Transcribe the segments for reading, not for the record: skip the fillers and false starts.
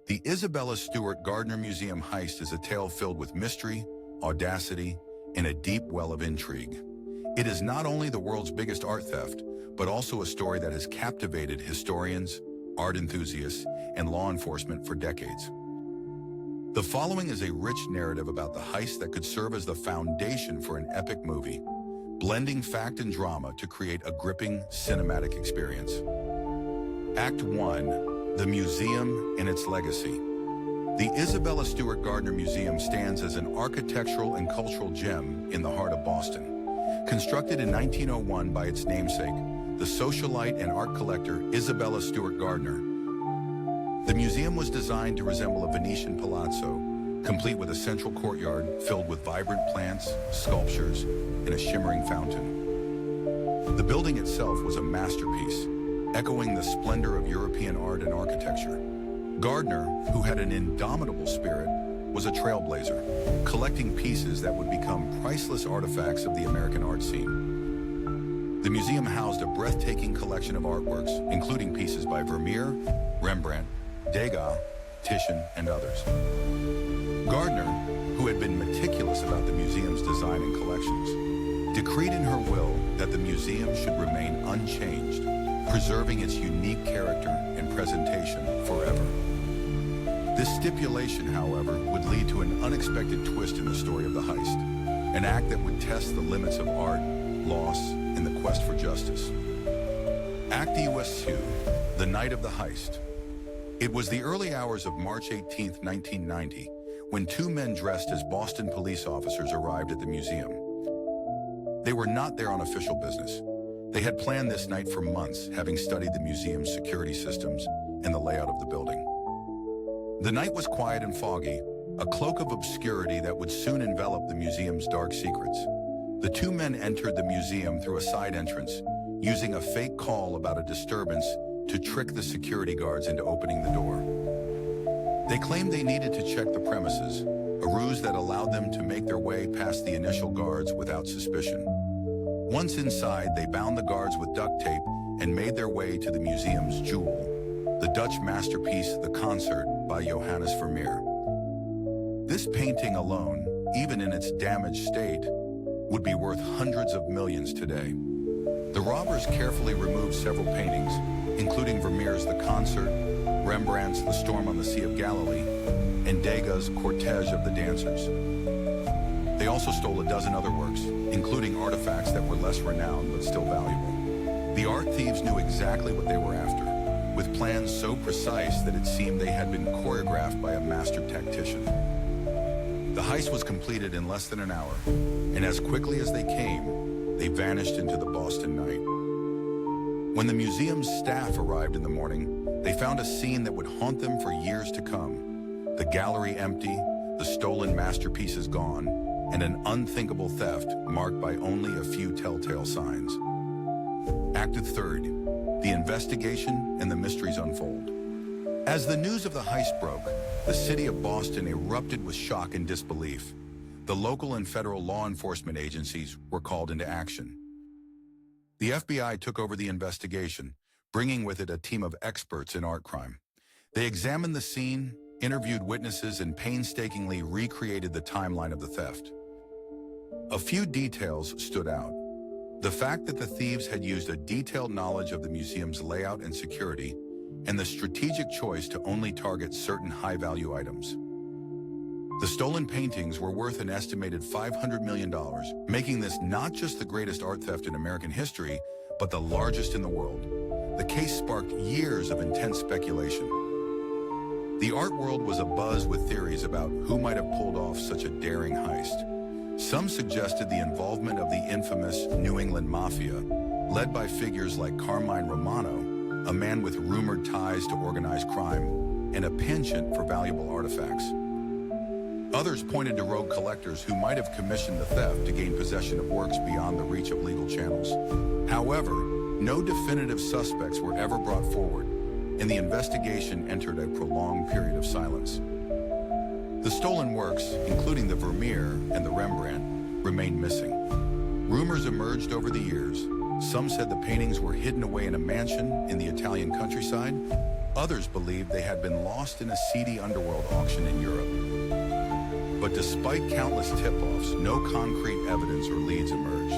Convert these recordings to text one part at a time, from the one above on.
The Isabella Stewart Gardner Museum heist is a tale filled with mystery, audacity, and a deep well of intrigue. It is not only the world's biggest art theft, but also a story that has captivated historians, art enthusiasts, and law enforcement for decades. The following is a rich narrative about the heist that could serve as the foundation for an epic movie, blending fact and drama to create a gripping cinematic experience. Act 1. The Museum and its Legacy. The Isabella Stewart Gardner Museum stands as an architectural and cultural gem in the heart of Boston. Constructed in 1901 by its namesake, the socialite and art collector Isabella Stewart Gardner, the museum was designed to resemble a Venetian palazzo, complete with a central courtyard filled with vibrant plants, sculptures, and a shimmering fountain. The building itself was a masterpiece, echoing the splendor of European art and architecture. Gardner, who had an indomitable spirit, was a trailblazer, collecting pieces that would become priceless artifacts of the American art scene. The museum housed a breathtaking collection of artworks, including pieces by Vermeer, Rembrandt, Degas, Titian, and others. Gardner, who had been meticulous about the museum's design and collections, decreed in her will that the museum should remain unchanged, preserving its unique character and presentation forever. This stipulation, however, would lead to an unexpected twist in the story of the heist, an act that would test the limits of art, loss, and the quest for justice. Act US 2, The Night of the Heist. It was the early hours of March 18, 1990, when two men dressed as Boston police officers arrived at the museum. They were not there on official business. They had planned this night for months, having studied the museum's security systems and the layout of the building. The night was quiet and foggy, a cloak of obscurity that would soon envelop the museum's dark secrets. The two men entered the museum through a side entrance, using a fake call about a disturbance to trick the security guards into opening the door. They claimed they needed to check the premises, a ruse that allowed them to make their way past the initial guards without suspicion. Once inside, they bound the guards with duct tape and made their way to the museum's jewel, the Dutch masterpiece, The Concert by Johannes Vermeer. This painting alone, even in its damaged state, would be worth hundreds of millions today. The robbers carefully removed several paintings, including Vermeer's The Concert, Rembrandt's The Storm on the Sea of Galilee, and Degas' Cortege of the Dancers. They also stole a dozen other works, including artifacts that were less renowned but still valuable. The art thieves knew exactly what they were after, with plans so precise that it seemed they had been choreographed by a master tactician. The heist was completed in less than an hour, and as quickly as they came, they vanished into the Boston night. When the museum's staff arrived in the morning, they found a scene that would haunt them for years to come. The gallery empty, the stolen masterpieces gone, and an unthinkable theft marked by only a few telltale signs. Act 3, The Investigation and the Mysteries Unfold. As the news of the heist broke, the city of Boston erupted with shock and disbelief. The local and federal law enforcement agencies were called into action. The FBI took over the investigation, bringing with it a team of experts in art crime. They examined the scene, interviewed witnesses, and painstakingly recreated the timeline of the theft. A few details stood out. The fact that the thieves had used a detailed knowledge of the museum's layout and security, and the strategic choice to only target certain high-value items. The stolen paintings were worth an estimated $500 million, making this not just the greatest art theft in American history, but the largest in the world. The case sparked years of intense speculation. The art world was abuzz with theories about who might have pulled off such a daring heist. Some suggested the involvement of the infamous New England Mafia, led by figures like Carmine Romano, a man with rumored ties to organized crime, and a penchant for valuable artifacts. Others pointed to rogue collectors who might have commissioned the theft to gain possession of works beyond the reach of legal channels. However, no definitive suspects were ever brought forward, and the investigation entered a prolonged period of silence. The stolen works, including the Vermeer and the Rembrandt, remained missing. Rumors emerged over the years. Some said the paintings were hidden away in a mansion in the Italian countryside. Others believed they had been lost in a seedy underworld auction in Europe. But despite countless tip-offs, no concrete evidence or leads emerged.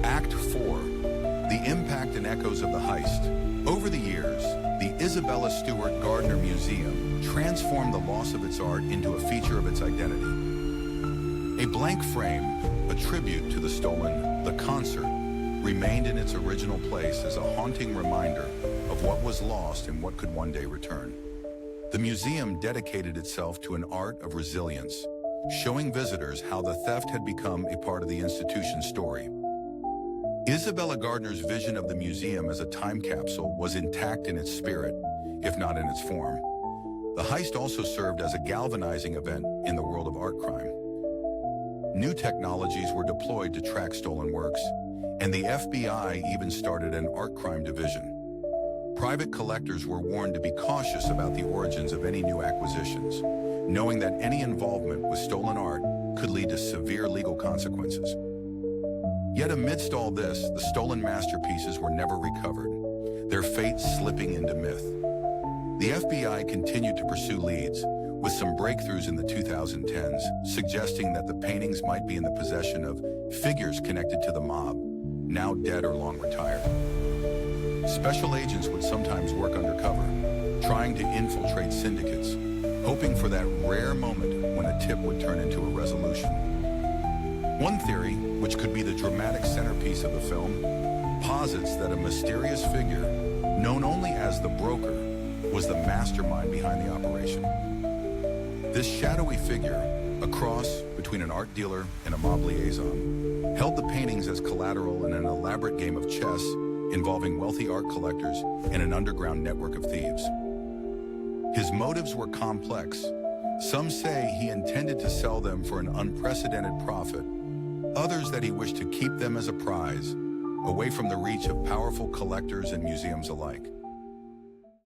Act 4. The impact and echoes of the heist. Over the years, the Isabella Stewart Gardner Museum transformed the loss of its art into a feature of its identity. A blank frame, a tribute to the stolen, the concert, remained in its original place as a haunting reminder of what was lost and what could one day return. The museum dedicated itself to an art of resilience, showing visitors how the theft had become a part of the institution's story. Isabella Gardner's vision of the museum as a time capsule was intact in its spirit, if not in its form. The heist also served as a galvanizing event in the world of art crime. New technologies were deployed to track stolen works, and the FBI even started an art crime division. Private collectors were warned to be cautious about the origins of any new acquisitions, knowing that any involvement with stolen art could lead to severe legal consequences. Yet amidst all this, the stolen masterpieces were never recovered, their fate slipping into myth. The FBI continued to pursue leads, with some breakthroughs in the 2010s, suggesting that the paintings might be in the possession of figures connected to the mob, now dead or long retired. Special agents would sometimes work undercover, trying to infiltrate syndicates, hoping for that rare moment when a tip would turn into a resolution. One theory, which could be the dramatic centerpiece of the film, posits that a mysterious figure, known only as the broker, was the mastermind behind the operation. This shadowy figure, a cross between an art dealer and a mob liaison, held the paintings as collateral in an elaborate game of chess involving wealthy art collectors and an underground network of thieves. His motives were complex. Some say he intended to sell them for an unprecedented profit, others that he wished to keep them as a prize, away from the reach of powerful collectors and museums alike.